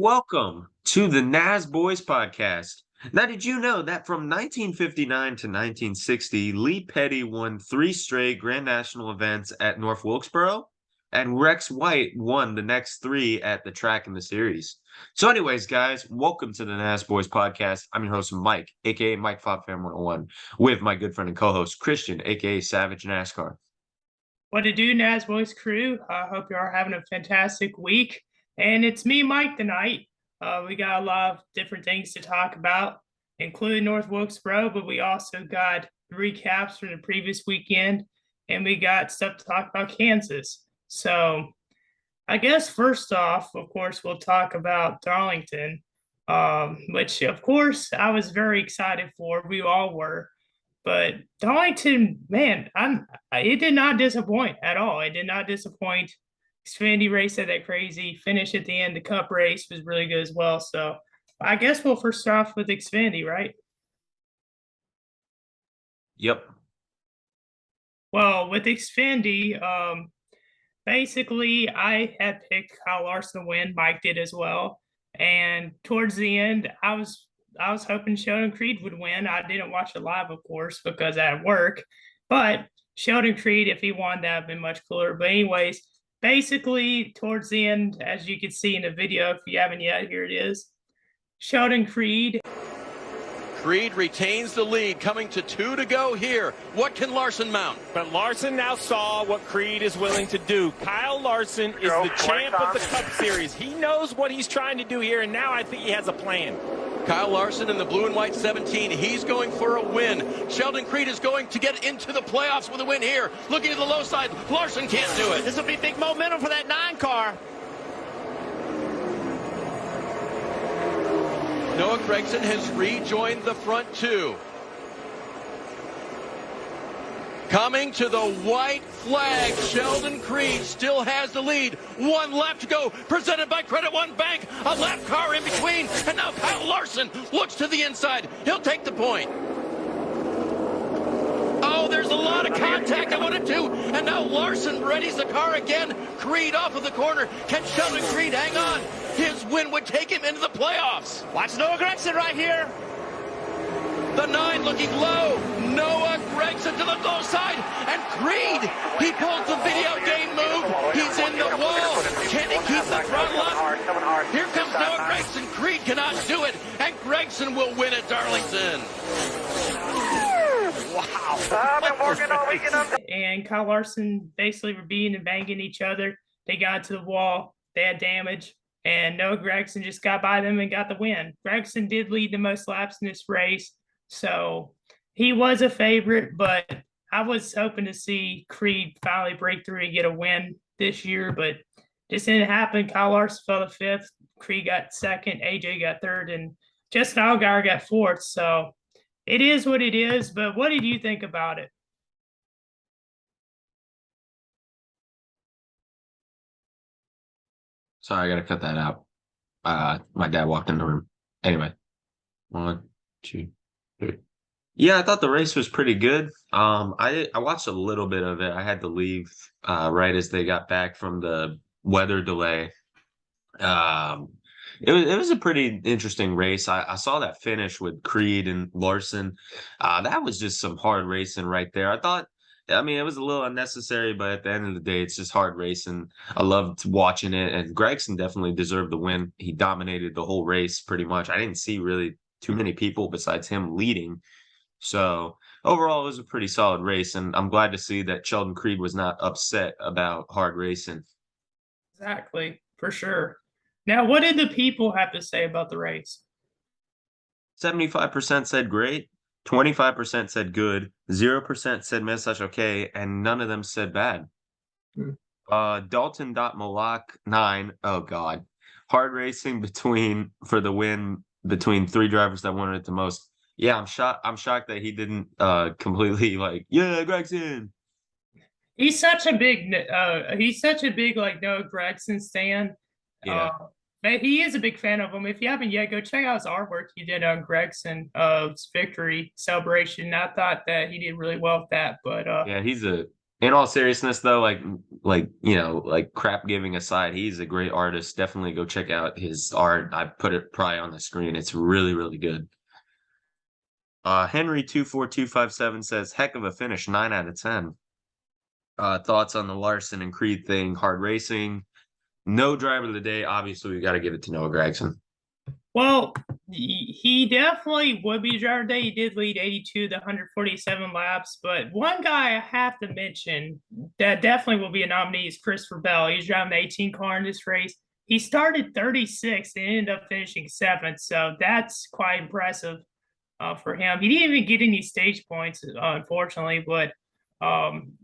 welcome to the Nasboys podcast. Now, did you know that from 1959 to 1960, Lee Petty won 3 straight Grand National events at North Wilkesboro, and Rex White won the next 3 at the track in the series? So, anyways, guys, welcome to the Nasboys podcast. I'm your host, Mike, aka Mike Fob Fan 101, with my good friend and co-host Christian, aka Savage NASCAR. What to do, Nasboys crew? I hope you are having a fantastic week. And it's me, Mike, tonight. We got a lot of different things to talk about, including North Wilkesboro, but we also got recaps from the previous weekend, and we got stuff to talk about Kansas. So I guess first off, of course, we'll talk about Darlington, which, of course, I was very excited for. We all were. But Darlington, man, it did not disappoint at all. It did not disappoint. Xfinity race had that crazy finish at the end. The Cup race was really good as well. So I guess we'll first start off with Xfinity, right? Yep. Well, with Xfinity, basically I had picked Kyle Larson to win. Mike did as well. And towards the end, I was hoping Sheldon Creed would win. I didn't watch it live, of course, because I had work. But Sheldon Creed, if he won, that would have been much cooler. But anyways, basically, towards the end, as you can see in the video, if you haven't yet, here it is. Sheldon Creed. Creed retains the lead, coming to 2 to go here. What can Larson mount? But Larson now saw what Creed is willing to do. Kyle Larson is the champ of the Cup Series. He knows what he's trying to do here, and now I think he has a plan. Kyle Larson in the blue and white 17. He's going for a win. Sheldon Creed is going to get into the playoffs with a win here. Looking to the low side. Larson can't do it. This will be big momentum for that 9 car. Noah Gragson has rejoined the front 2. Coming to the white flag, Sheldon Creed still has the lead. 1 lap to go, presented by Credit One Bank. A lap car in between, and now Kyle Larson looks to the inside. He'll take the point. Oh, there's a lot of contact at 1 and 2, and now Larson readies the car again. Creed off of the corner. Can Sheldon Creed hang on? His win would take him into the playoffs. Watch Noah Gragson right here. The 9 looking low. Noah Gragson to the low side. And Creed, he pulls the video game move. He's in the wall. Can he keep the throttle up? Here comes Noah Gragson. Creed cannot do it. And Gragson will win at Darlington. Wow. I've been working all weekend. And Kyle Larson basically were beating and banging each other. They got to the wall. They had damage. And Noah Gragson just got by them and got the win. Gragson did lead the most laps in this race. So he was a favorite, but I was hoping to see Creed finally break through and get a win this year, but this didn't happen. Kyle Larson fell to 5th. Creed got 2nd. AJ got 3rd. And Justin Allgaier got 4th. So it is what it is. But what did you think about it? Sorry, I gotta cut that out. My dad walked in the room. Anyway, 1, 2, 3. Yeah, I thought the race was pretty good. I watched a little bit of it. I had to leave right as they got back from the weather delay. It was a pretty interesting race. I saw that finish with Creed and Larson. That was just some hard racing right there. I mean, it was a little unnecessary, but at the end of the day, it's just hard racing. I loved watching it, and Gragson definitely deserved the win. He dominated the whole race pretty much. I didn't see really too many people besides him leading. So overall, it was a pretty solid race, and I'm glad to see that Sheldon Creed was not upset about hard racing. Exactly, for sure. Now, what did the people have to say about the race? 75% said great. 25% said good, 0% said message okay, and none of them said bad. Dalton.Malak 9, oh god. Hard racing for the win between 3 drivers that wanted it the most. Yeah, I'm shocked that he didn't completely yeah, Gragson. He's such a big like Noah Gragson stan. Yeah. But he is a big fan of him. If you haven't yet, go check out his artwork he did on Gregson's victory celebration. I thought that he did really well with that. But yeah, he's a In all seriousness, though, like crap giving aside, he's a great artist. Definitely go check out his art. I put it probably on the screen. It's really, really good. Henry24257 says, "Heck of a finish, 9 out of 10." Thoughts on the Larson and Creed thing? Hard racing. No driver of the day. Obviously, we got to give it to Noah Gragson. Well, he definitely would be driver today. He did lead 82 to 147 laps, but one guy I have to mention that definitely will be a nominee is Christopher Bell. He's driving the 18 car in this race. He started 36th and ended up finishing 7th, so that's quite impressive for him. He didn't even get any stage points, unfortunately, but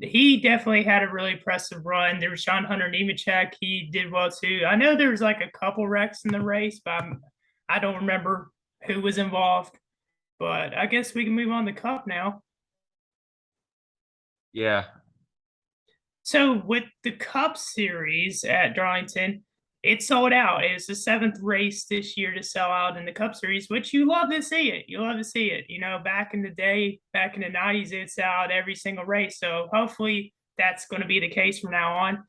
he definitely had a really impressive run. There was Sean Hunter Nemechek. He did well too. I know there was like a couple wrecks in the race, but I don't remember who was involved, but I guess we can move on to Cup now. Yeah. So with the Cup Series at Darlington, it sold out. It's the 7th race this year to sell out in the Cup Series, which you love to see it. You love to see it. You know, back in the day, back in the 90s, it sold out every single race. So hopefully that's going to be the case from now on.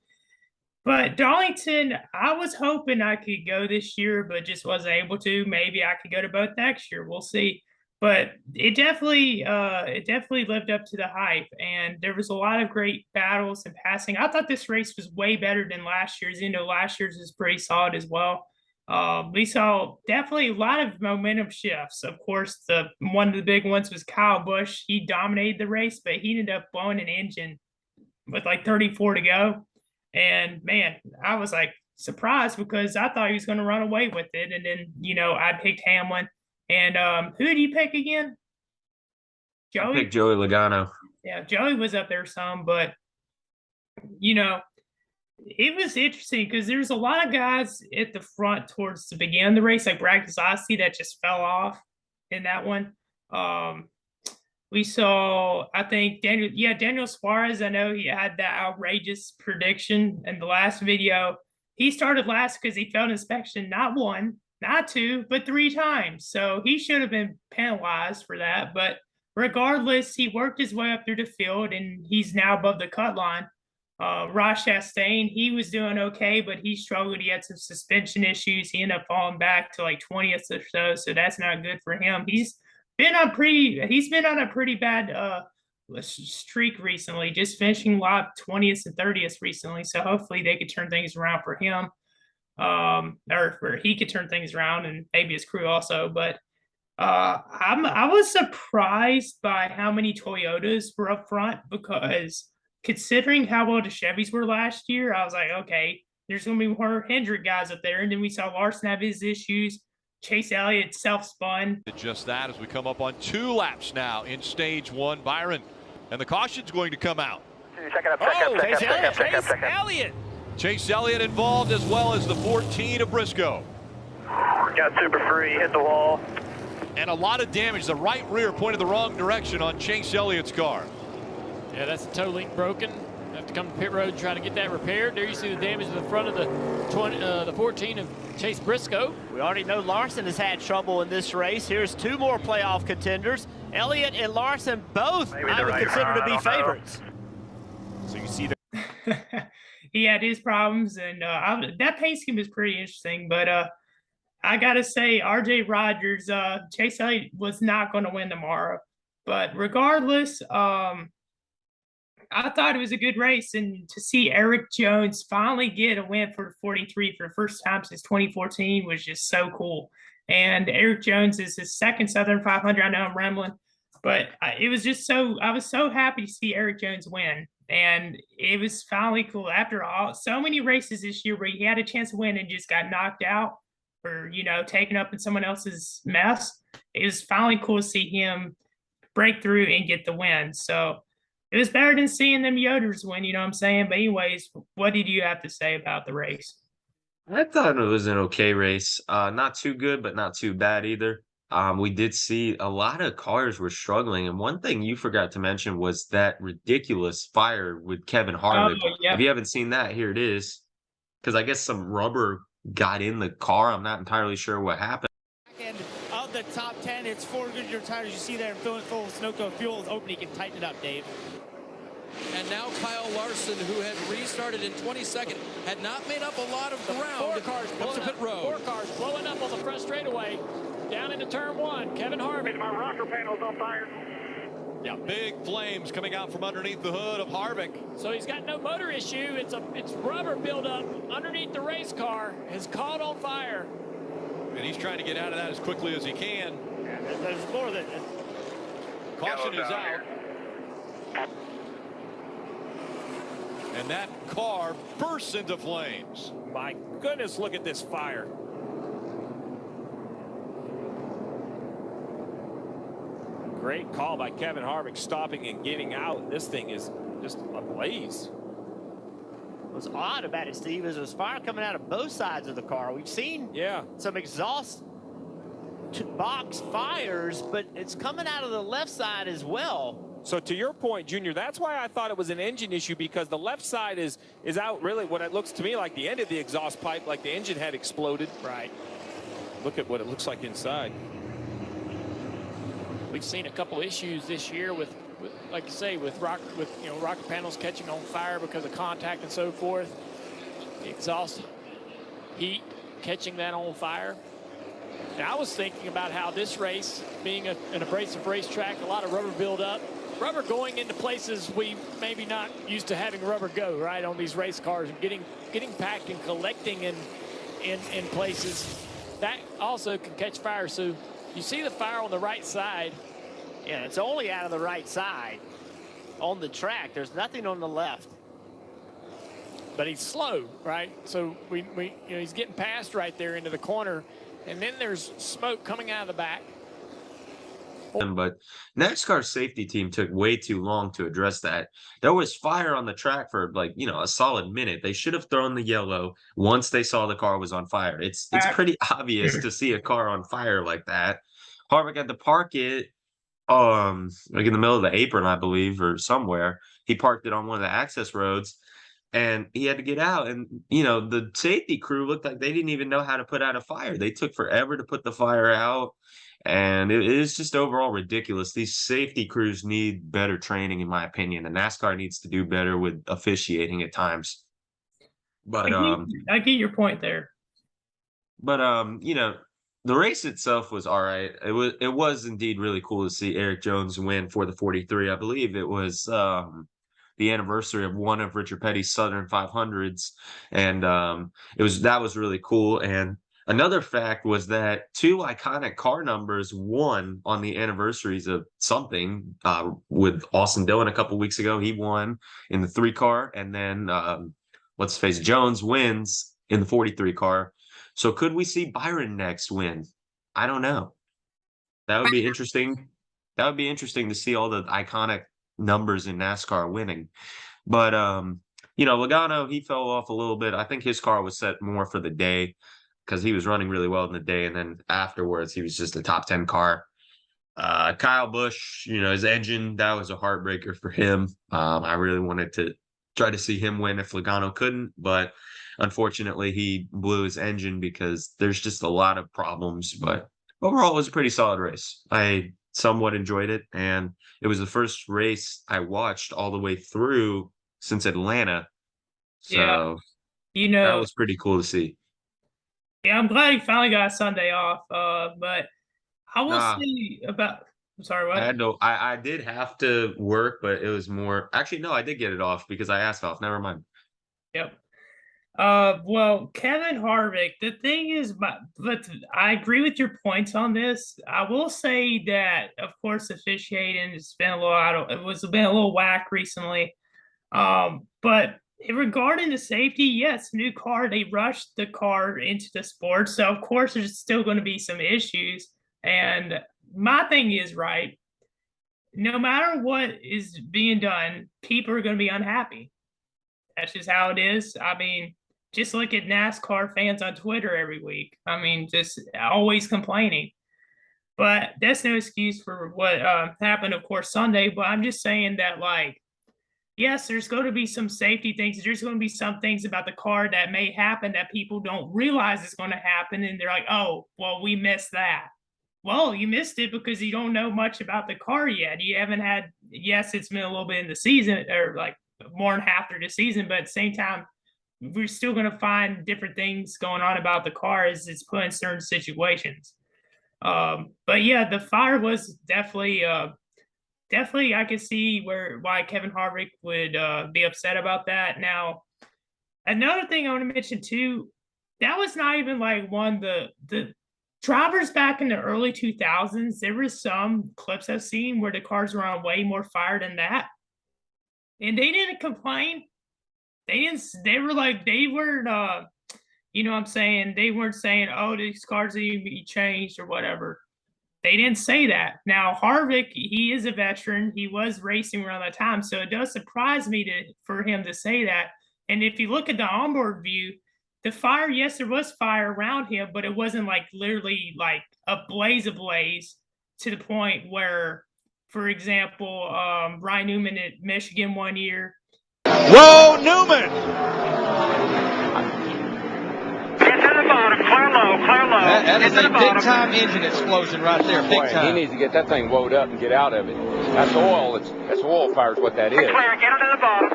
But Darlington, I was hoping I could go this year, but just wasn't able to. Maybe I could go to both next year. We'll see. But it definitely lived up to the hype, and there was a lot of great battles and passing. I thought this race was way better than last year's. You know, last year's was pretty solid as well. We saw definitely a lot of momentum shifts. Of course, one of the big ones was Kyle Busch. He dominated the race, but he ended up blowing an engine with like 34 to go. And man, I was like surprised because I thought he was going to run away with it. And then, you know, I picked Hamlin. And who did you pick again? Joey? I picked Joey Logano. Yeah, Joey was up there some, but, you know, it was interesting because there's a lot of guys at the front towards the beginning of the race, like Brad Keselowski, that just fell off in that one. We saw, I think, Daniel Suarez. I know he had that outrageous prediction in the last video. He started last because he failed inspection not 1, not 2, but 3 times. So he should have been penalized for that. But regardless, he worked his way up through the field, and he's now above the cut line. Ross Chastain, he was doing okay, but he struggled. He had some suspension issues. He ended up falling back to like 20th or so that's not good for him. He's been on a pretty bad streak recently, just finishing lap 20th and 30th recently. So hopefully they could turn things around for him, or he could turn things around, and maybe his crew also. But I was surprised by how many Toyotas were up front, because considering how well the Chevys were last year, I was like, okay, there's going to be more Hendrick guys up there. And then we saw Larson have his issues. Chase Elliott self-spun. Just that as we come up on 2 laps now in stage 1, Byron. And the caution's going to come out. Chase Elliott. Chase Elliott involved, as well as the 14 of Briscoe. Got super free, hit the wall. And a lot of damage. The right rear pointed the wrong direction on Chase Elliott's car. Yeah, that's the toe link broken. Have to come to pit road and try to get that repaired. There you see the damage in the front of the 14 of Chase Briscoe. We already know Larson has had trouble in this race. Here's 2 more playoff contenders. Elliott and Larson both I would consider to be favorites. So you see He had his problems, and that paint scheme is pretty interesting. But I gotta say, RJ Rogers, Chase Elliott was not going to win tomorrow. But regardless, I thought it was a good race, and to see Eric Jones finally get a win for the 43 for the first time since 2014 was just so cool. And Eric Jones is his second Southern 500. I know I'm rambling, but I was so happy to see Eric Jones win. And it was finally cool after so many races this year where he had a chance to win and just got knocked out or, you know, taken up in someone else's mess. It was finally cool to see him break through and get the win. So it was better than seeing them Yoders win, you know what I'm saying? But anyways, what did you have to say about the race? I thought it was an okay race. Not too good, but not too bad either. We did see a lot of cars were struggling. And one thing you forgot to mention was that ridiculous fire with Kevin Harvick. Oh, yeah. If you haven't seen that, here it is. Because I guess some rubber got in the car. I'm not entirely sure what happened. And of the top 10, it's 4 Goodyear tires. You see there, filling full of Sunoco fuel is open. You can tighten it up, Dave. And now Kyle Larson, who had restarted in 22nd, had not made up a lot of ground. Four cars Comes to pit road. Four cars blowing up on the front straightaway. Down into turn one. Kevin Harvick. My rocker panel's on fire. Yeah, big flames coming out from underneath the hood of Harvick. So he's got no motor issue. It's rubber buildup underneath the race car. Has caught on fire. And he's trying to get out of that as quickly as he can. Yeah, there's more than Caution is out. And that car bursts into flames. My goodness, look at this fire. Great call by Kevin Harvick, stopping and getting out. This thing is just ablaze. What's odd about it, Steve, is there's fire coming out of both sides of the car. We've seen some exhaust box fires, but it's coming out of the left side as well. So to your point, Junior, that's why I thought it was an engine issue, because the left side is out, really what it looks to me like the end of the exhaust pipe, like the engine had exploded. Right. Look at what it looks like inside. We've seen a couple issues this year with like you say, with rocker panels catching on fire because of contact and so forth. The exhaust heat catching that on fire. And I was thinking about how this race, being an abrasive racetrack, a lot of rubber buildup, rubber going into places we maybe not used to having rubber go, right, on these race cars, and getting packed and collecting in places. That also can catch fire. So you see the fire on the right side. Yeah, it's only out of the right side on the track. There's nothing on the left. But he's slow, right? So he's getting past right there into the corner, and then there's smoke coming out of the back. But NASCAR's safety team took way too long to address that. There was fire on the track for a solid minute. They should have thrown the yellow once they saw the car was on fire. It's pretty obvious to see a car on fire like that. Harvick had to park it in the middle of the apron, I believe, or somewhere. He parked it on one of the access roads, and he had to get out. And the safety crew looked like they didn't even know how to put out a fire. They took forever to put the fire out. And it is just overall ridiculous. These safety crews need better training, in my opinion. And NASCAR needs to do better with officiating at times. But I get your point there. But the race itself was all right. It was indeed really cool to see Eric Jones win for the 43. I believe it was the anniversary of one of Richard Petty's Southern 500s, and that was really cool. And another fact was that two iconic car numbers won on the anniversaries of something. With Austin Dillon a couple weeks ago, he won in the 3 car, and then let's face it, Jones wins in the 43 car. So could we see Byron next win? I don't know. That would be interesting. That would be interesting to see all the iconic numbers in NASCAR winning. But Logano, he fell off a little bit. I think his car was set more for the day, because he was running really well in the day, and then afterwards he was just a top 10 car. Kyle Busch, his engine, that was a heartbreaker for him. I really wanted to try to see him win if Logano couldn't, but unfortunately he blew his engine because there's just a lot of problems. But overall, it was a pretty solid race. I somewhat enjoyed it, and it was the first race I watched all the way through since Atlanta. So that was pretty cool to see. Yeah, I'm glad he finally got Sunday off. But I will say about. I'm sorry, what? I did have to work, but it was more. Actually, no, I did get it off because I asked off. Never mind. Yep. Well, Kevin Harvick. The thing is, but I agree with your points on this. I will say that, of course, officiating has been a little been a little whack recently. But regarding the safety, yes, new car, they rushed the car into the sport. So, of course, there's still going to be some issues. And my thing is, right, no matter what is being done, people are going to be unhappy. That's just how it is. I mean, just look at NASCAR fans on Twitter every week. I mean, just always complaining. But that's no excuse for what happened, of course, Sunday. But I'm just saying that, yes, there's going to be some safety things. There's going to be some things about the car that may happen that people don't realize is going to happen. And they're like, oh, well, we missed that. Well, you missed it because you don't know much about the car yet. You haven't had, yes, it's been a little bit in the season or like more than half through the season, but at the same time, we're still going to find different things going on about the car as it's put in certain situations. But yeah, the fire was definitely I could see why Kevin Harvick would be upset about that. Now, another thing I want to mention too, that was not even like one the drivers back in the early 2000s. There were some clips I've seen where the cars were on way more fire than that, and they didn't complain. They didn't. They were like they weren't. You know what I'm saying? They weren't saying, "Oh, these cars need to be changed" or whatever. They didn't say that. Now Harvick, he is a veteran. He was racing around that time, so it does surprise me for him to say that. And if you look at the onboard view, the fire, yes, there was fire around him, but it wasn't like literally like a blaze to the point where, for example, Ryan Newman at Michigan one year. Whoa, Newman! Get to the bottom, clear low. That is a big-time engine explosion right there, big time. He needs to get that thing woed up and get out of it. That's oil. That's oil fire is what that is. Clear, get to the bottom.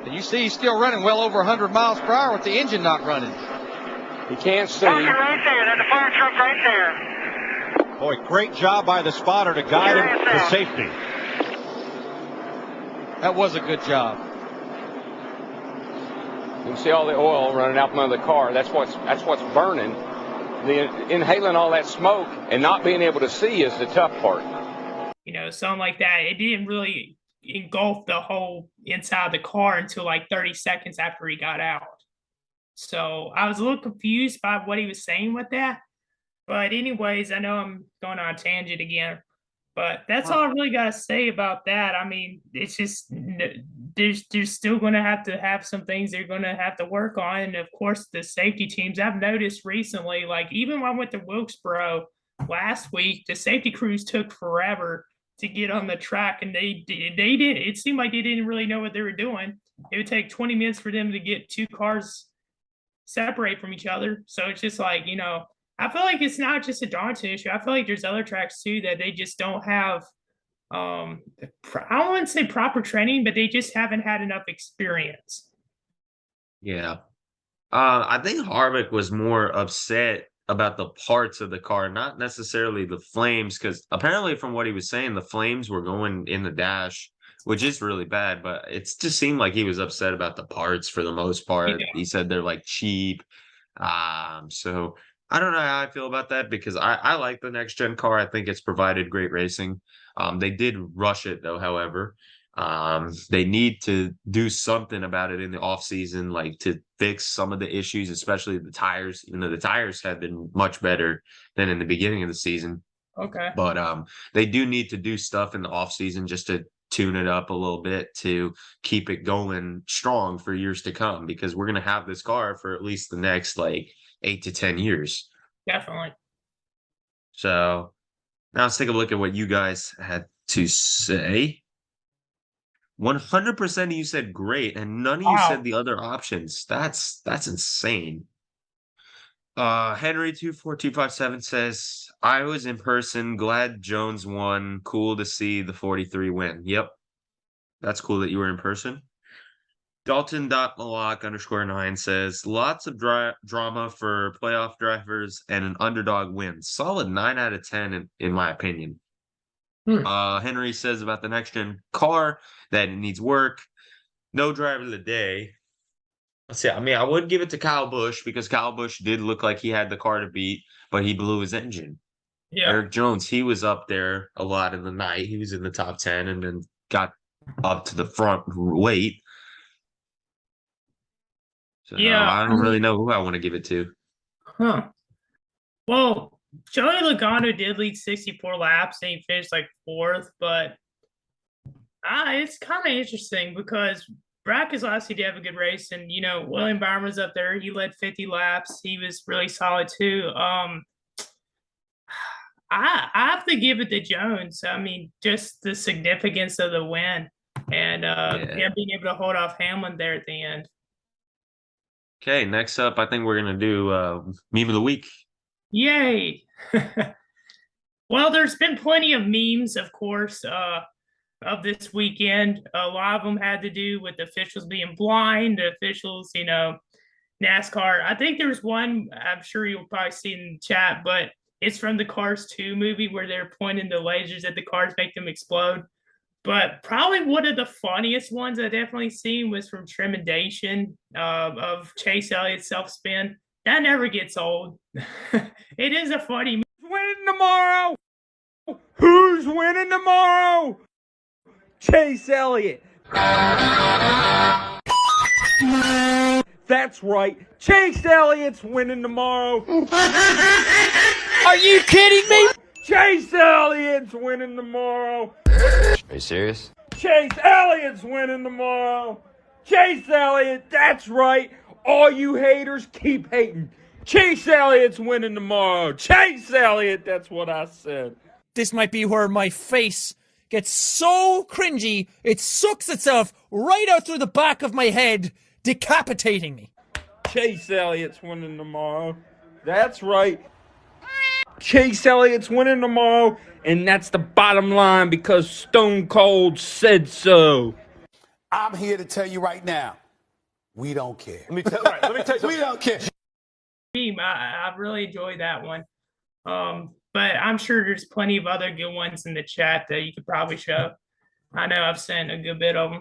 And you see he's still running well over 100 miles per hour with the engine not running. He can't see. Right there, there's a fire truck right there. Boy, great job by the spotter to guide him to safety. That was a good job. You can see all the oil running out from under the car. That's what's burning. Inhaling all that smoke and not being able to see is the tough part. You know, something like that. It didn't really engulf the whole inside of the car until like 30 seconds after he got out. So I was a little confused by what he was saying with that. But anyways, I know I'm going on a tangent again. But that's all I really got to say about that. I mean, it's just there's still going to have some things they're going to have to work on. And of course, the safety teams, I've noticed recently, like even when I went to Wilkesboro last week, the safety crews took forever to get on the track. And they did. It seemed like they didn't really know what they were doing. It would take 20 minutes for them to get two cars separate from each other. So it's just like, you know, I feel like it's not just a Darlington issue. I feel like there's other tracks too that they just don't have. I don't want to say proper training, but they just haven't had enough experience. Yeah. I think Harvick was more upset about the parts of the car, not necessarily the flames, because apparently from what he was saying, the flames were going in the dash, which is really bad, but it just seemed like he was upset about the parts for the most part. Yeah. He said they're like cheap. So I don't know how I feel about that because I like the next gen car. I think it's provided great racing. They did rush it though, however. They need to do something about it in the off season, like to fix some of the issues, especially the tires. You know, the tires have been much better than in the beginning of the season. Okay. But they do need to do stuff in the off season just to tune it up a little bit to keep it going strong for years to come, because we're going to have this car for at least the next like 8 to 10 years. Definitely. So now let's take a look at what you guys had to say. 100% of you said great, and none of you Wow. said the other options. That's insane. Henry24257 says, I was in person, glad Jones won. Cool to see the 43 win. Yep. That's cool that you were in person. Dalton.malak_9 says, lots of drama for playoff drivers and an underdog win. Solid 9 out of 10 in my opinion. Henry says about the next gen car that it needs work. No driver of the day. Let's see. I mean, I would give it to Kyle Busch because Kyle Busch did look like he had the car to beat, but he blew his engine. Yeah. Eric Jones, he was up there a lot in the night. He was in the top 10 and then got up to the front late. So Yeah, I don't really know who I want to give it to. Huh. Well, Joey Logano did lead 64 laps and he finished like fourth, but it's kind of interesting because Brad Keselowski did have a good race, and you know William Byron was up there. He led 50 laps. He was really solid too. I have to give it to Jones. I mean, just the significance of the win and him being able to hold off Hamlin there at the end. Okay, next up, I think we're gonna do meme of the week. Yay! Well, there's been plenty of memes, of course, of this weekend. A lot of them had to do with officials being blind, the officials, NASCAR. I think there's one, I'm sure you'll probably see in the chat, but it's from the Cars 2 movie where they're pointing the lasers at the cars, make them explode. But probably one of the funniest ones I definitely seen was from Tremendation of Chase Elliott's self spin. That never gets old. It is a funny. Winning tomorrow? Who's winning tomorrow? Chase Elliott. That's right. Chase Elliott's winning tomorrow. Are you kidding me? Chase Elliott's winning tomorrow. Are you serious? Chase Elliott's winning tomorrow. Chase Elliott, that's right. All you haters, keep hating. Chase Elliott's winning tomorrow. Chase Elliott, that's what I said. This might be where my face gets so cringy, it sucks itself right out through the back of my head, decapitating me. Chase Elliott's winning tomorrow. That's right. Chase Elliott's winning tomorrow, and that's the bottom line because Stone Cold said so. I'm here to tell you right now, we don't care. Let me tell you. We don't care. I really enjoyed that one. But I'm sure there's plenty of other good ones in the chat that you could probably show. I know I've sent a good bit of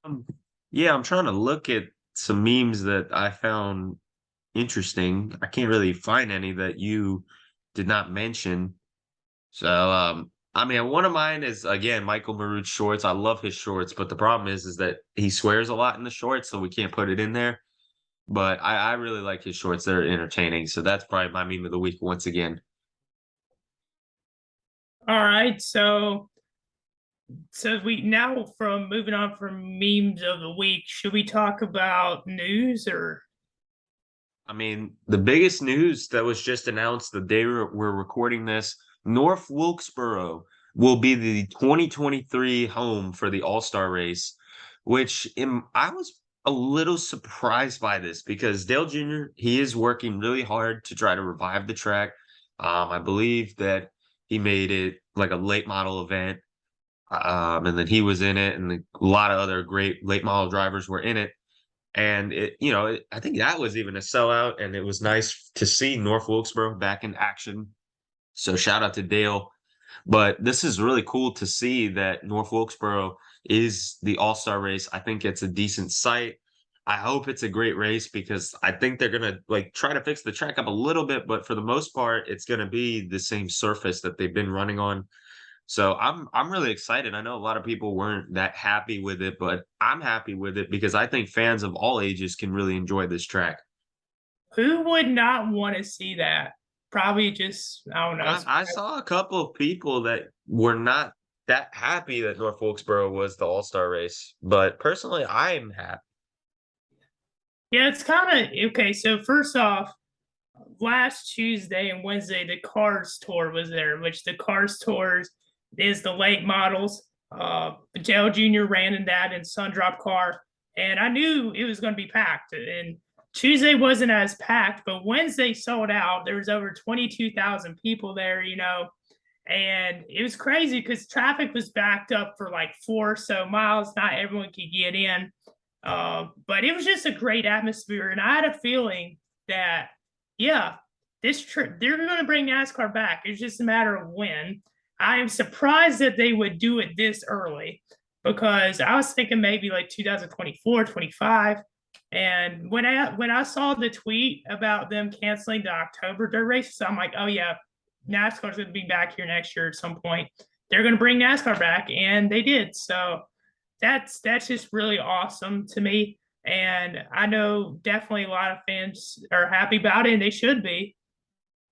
them. Yeah, I'm trying to look at some memes that I found interesting. I can't really find any that you did not mention. So, I mean, one of mine is, again, Michael Marut's shorts. I love his shorts, but the problem is that he swears a lot in the shorts, so we can't put it in there. But I really like his shorts. They're entertaining. So that's probably my meme of the week once again. All right. So we now from moving on from memes of the week, should we talk about news or? I mean, the biggest news that was just announced the day we're recording this, North Wilkesboro will be the 2023 home for the All-Star race, which I was a little surprised by this because Dale Jr., he is working really hard to try to revive the track. I believe that he made it like a late model event, and then he was in it, and a lot of other great late model drivers were in it. And I think that was even a sellout, and it was nice to see North Wilkesboro back in action. So shout out to Dale. But this is really cool to see that North Wilkesboro is the All-Star race. I think it's a decent site. I hope it's a great race because I think they're going to try to fix the track up a little bit, but for the most part, it's going to be the same surface that they've been running on. So I'm really excited. I know a lot of people weren't that happy with it, but I'm happy with it because I think fans of all ages can really enjoy this track. Who would not want to see that? Probably just, I don't know. I saw a couple of people that were not that happy that North Wilkesboro was the All-Star race, but personally, I am happy. Yeah, it's kind of okay. So first off, last Tuesday and Wednesday, the Cars Tour was there, which the Cars Tours is the late models. Dale Jr. ran in that in Sundrop car, and I knew it was going to be packed. And Tuesday wasn't as packed, but Wednesday sold out. There was over 22,000 people there, and it was crazy because traffic was backed up for like 4 or so miles. Not everyone could get in, but it was just a great atmosphere, and I had a feeling that, yeah, this trip they're going to bring NASCAR back. It's just a matter of when. I am surprised that they would do it this early because I was thinking maybe like 2024, 25. And when I saw the tweet about them canceling the October dirt races, I'm like, oh yeah, NASCAR's going to be back here next year at some point. They're going to bring NASCAR back, and they did. So that's just really awesome to me. And I know definitely a lot of fans are happy about it, and they should be.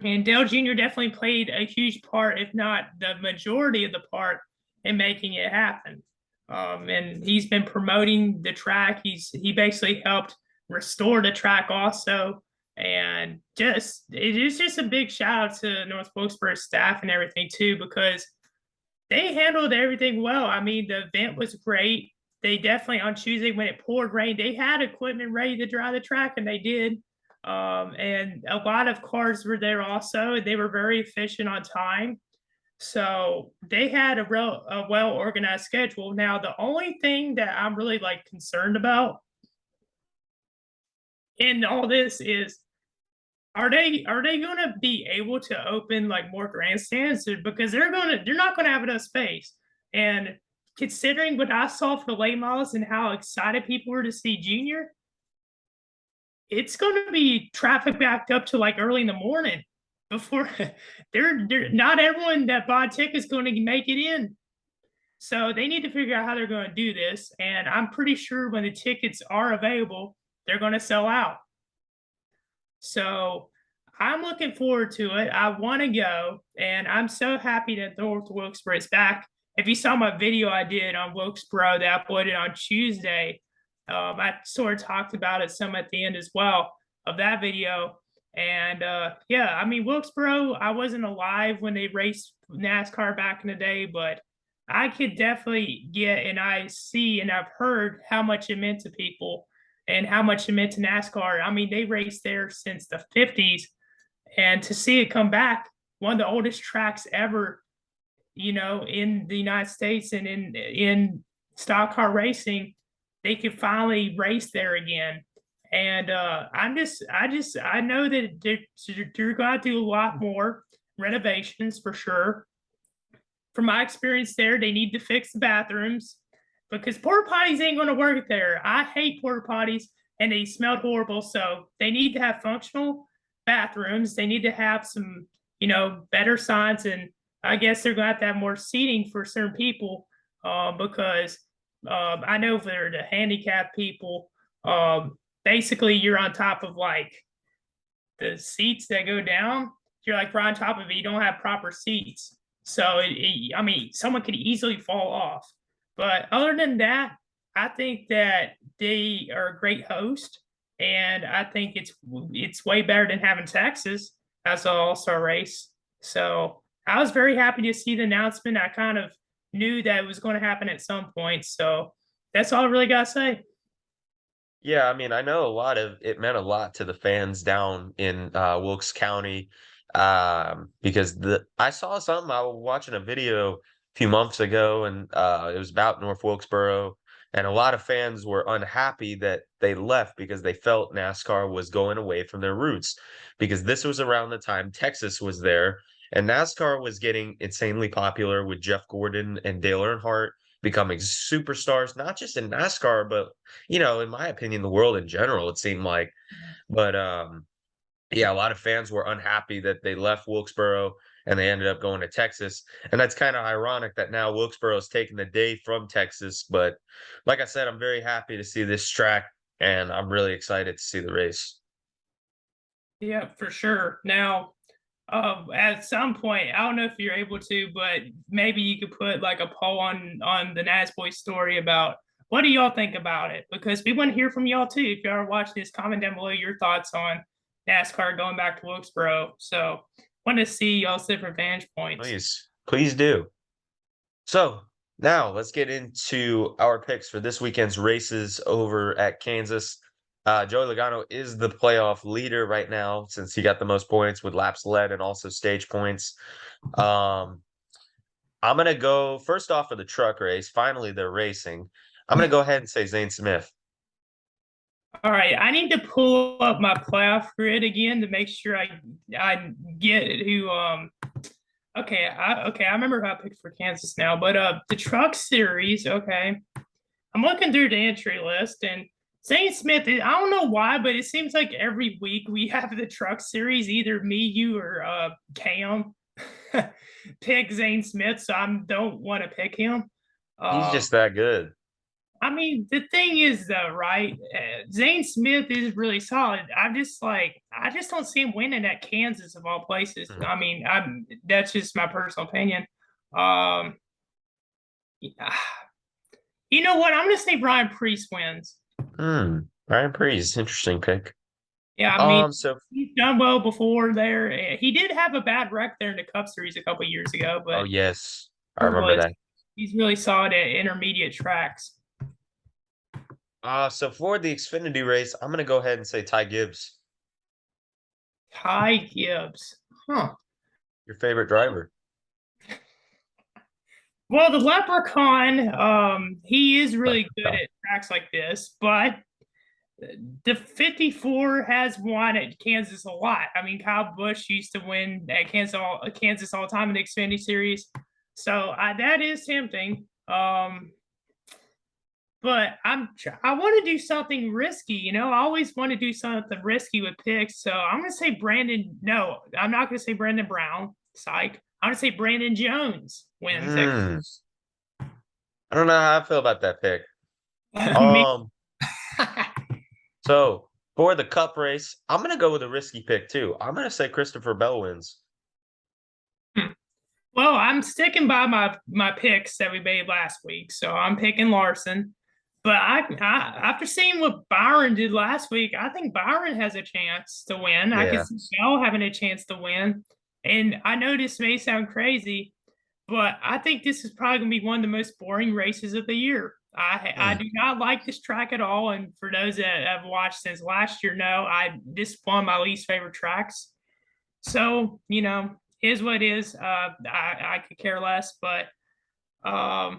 And Dale Jr. definitely played a huge part, if not the majority of the part, in making it happen. And he's been promoting the track. He basically helped restore the track also. And it is just a big shout out to North Wilkesboro staff and everything too, because they handled everything well. I mean, the event was great. They definitely on Tuesday when it poured rain, they had equipment ready to dry the track, and they did. And a lot of cars were there also. They were very efficient on time. So they had a well organized schedule. Now, the only thing that I'm really like concerned about in all this is are they going to be able to open like more grandstands? Because they're not going to have enough space. And considering what I saw for the late models and how excited people were to see Junior, it's going to be traffic backed up to like early in the morning before they're not everyone that bought tickets going to make it in. So they need to figure out how they're going to do this. And I'm pretty sure when the tickets are available, they're going to sell out. So I'm looking forward to it. I want to go, and I'm so happy that North Wilkesboro is back. If you saw my video I did on Wilkesboro that I put it on Tuesday, I sort of talked about it some at the end as well of that video. And yeah, I mean, Wilkesboro, I wasn't alive when they raced NASCAR back in the day, but I could definitely get, and I see and I've heard how much it meant to people and how much it meant to NASCAR. I mean, they raced there since the 50s, and to see it come back, one of the oldest tracks ever, in the United States and in stock car racing, they could finally race there again. And I know that they're going to do a lot more renovations for sure. From my experience there, they need to fix the bathrooms because porta potties ain't going to work there. I hate porta potties and they smelled horrible. So they need to have functional bathrooms. They need to have some, better signs. And I guess they're going to have more seating for certain people because I know for the handicapped people, basically you're on top of like the seats that go down. You're like right on top of it. You don't have proper seats. So, I mean, someone could easily fall off. But other than that, I think that they are a great host. And I think it's way better than having Texas as an all-star race. So I was very happy to see the announcement. I kind of knew that it was going to happen at some point. So that's all I really got to say. Yeah, I mean, I know it meant a lot to the fans down in Wilkes County because I saw something. I was watching a video a few months ago, and it was about North Wilkesboro, and a lot of fans were unhappy that they left because they felt NASCAR was going away from their roots, because this was around the time Texas was there, and NASCAR was getting insanely popular with Jeff Gordon and Dale Earnhardt becoming superstars, not just in NASCAR, but in my opinion, the world in general, it seemed like. But yeah, a lot of fans were unhappy that they left Wilkesboro and they ended up going to Texas. And that's kind of ironic that now Wilkesboro is taking the day from Texas. But like I said, I'm very happy to see this track, and I'm really excited to see the race. Yeah, for sure. Now, at some point, I don't know if you're able to, but maybe you could put like a poll on the Nasboys story about what do y'all think about it? Because we want to hear from y'all too. If y'all are watching this, comment down below your thoughts on NASCAR going back to Wilkesboro. So want to see y'all's different vantage points. Please do. So now let's get into our picks for this weekend's races over at Kansas. Joey Logano is the playoff leader right now since he got the most points with laps led and also stage points. I'm going to go first off for the truck race. Finally, they're racing. I'm going to go ahead and say Zane Smith. All right, I need to pull up my playoff grid again to make sure I get who. Okay, I remember who I picked for Kansas now, but the Truck Series. Okay, I'm looking through the entry list, and Zane Smith. I don't know why, but it seems like every week we have the Truck Series. Either me, you, or Cam pick Zane Smith, so I don't want to pick him. He's just that good. I mean, the thing is, though, right? Zane Smith is really solid. I just don't see him winning at Kansas of all places. I mean, that's just my personal opinion. You know what? I'm going to say Brian Priest wins. Brian Priest, interesting pick. Yeah, I mean, he's done well before there. He did have a bad wreck there in the Cup Series a couple of years ago, but oh yes, I remember that. He's really solid at intermediate tracks. So for the Xfinity race, I'm going to go ahead and say Ty Gibbs. Ty Gibbs. Huh. Your favorite driver? Well, the Leprechaun, he is really good at tracks like this, but the 54 has won at Kansas a lot. I mean, Kyle Busch used to win at Kansas all the time in the Xfinity Series, so that is tempting. But I want to do something risky. You know, I always want to do something risky with picks. So I'm going to say Brandon. No, I'm not going to say Brandon Brown. Psych. I'm going to say Brandon Jones wins. I don't know how I feel about that pick. Me- So for the Cup race, I'm gonna go with a risky pick too. I'm gonna say Christopher Bell wins. Well, I'm sticking by my picks that we made last week, so I'm picking Larson. But I after seeing what Byron did last week, I think Byron has a chance to win. I Yeah. can see Bell having a chance to win. And I know this may sound crazy, but I think this is probably going to be one of the most boring races of the year. I do not like this track at all. And for those that have watched since last year, know this is one of my least favorite tracks. So, you know, is what it is. I could care less, but I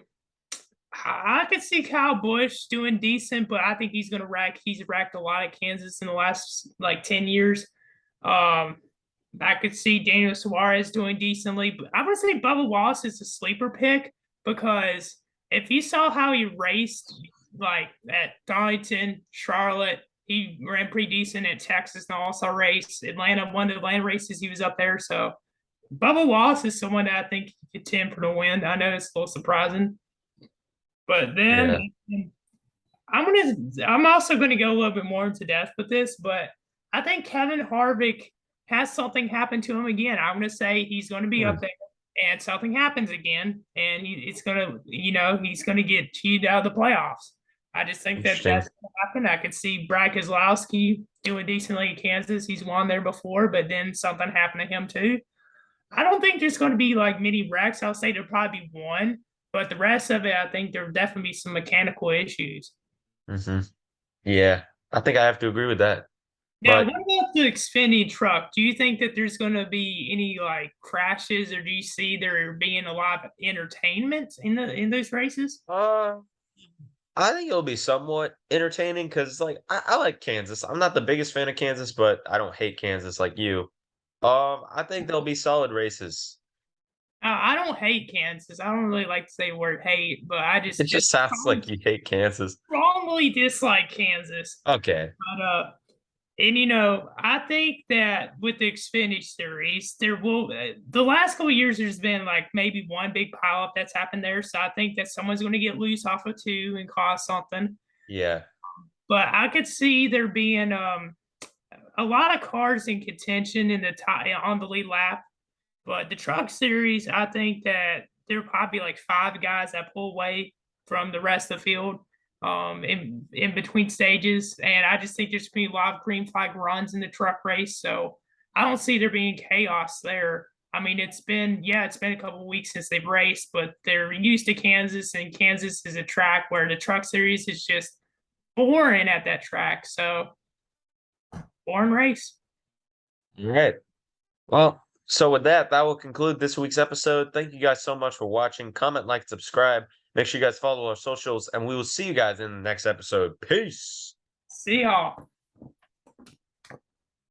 could see Kyle Busch doing decent, but I think he's going to wreck. He's wrecked a lot of Kansas in the last like 10 years. I could see Daniel Suarez doing decently, but I'm going to say Bubba Wallace is a sleeper pick because if you saw how he raced like at Darlington, Charlotte, he ran pretty decent at Texas and All-Star race. Atlanta, one of the Atlanta races, he was up there. So Bubba Wallace is someone that I think could contend for the win. I know it's a little surprising. But then I'm also gonna go a little bit more into depth with this, but I think Kevin Harvick has something happen to him again. I'm gonna say he's gonna be up there and something happens again, and he's gonna get cheated out of the playoffs. I just think that's gonna happen. I could see Brad Keselowski doing decently in Kansas. He's won there before, but then something happened to him too. I don't think there's going to be like many wrecks. I'll say there'll probably be one, but the rest of it, I think there'll definitely be some mechanical issues. Yeah, I think I have to agree with that. Now, what about the Xfinity truck? Do you think that there's going to be any like crashes, or do you see there being a lot of entertainment in those races? I think it'll be somewhat entertaining because, like, I like Kansas. I'm not the biggest fan of Kansas, but I don't hate Kansas like you. I think there'll be solid races. I don't hate Kansas. I don't really like to say the word hate, but It just sounds like you hate Kansas. Strongly dislike Kansas. Okay. But and you know, I think that with the Xfinity series, there will the last couple of years there's been like maybe one big pileup that's happened there. So I think that someone's going to get loose off of two and cause something. Yeah. But I could see there being a lot of cars in contention in the on the lead lap. But the truck series, I think that there will probably be like five guys that pull away from the rest of the field in between stages. And I just think there's going to be a lot of green flag runs in the truck race. So I don't see there being chaos there. I mean, it's been a couple of weeks since they've raced, but they're used to Kansas, and Kansas is a track where the truck series is just boring at that track. So boring race. All right. Well, so with that will conclude this week's episode. Thank you guys so much for watching. Comment, like, subscribe. Make sure you guys follow our socials, and we will see you guys in the next episode. Peace. See y'all.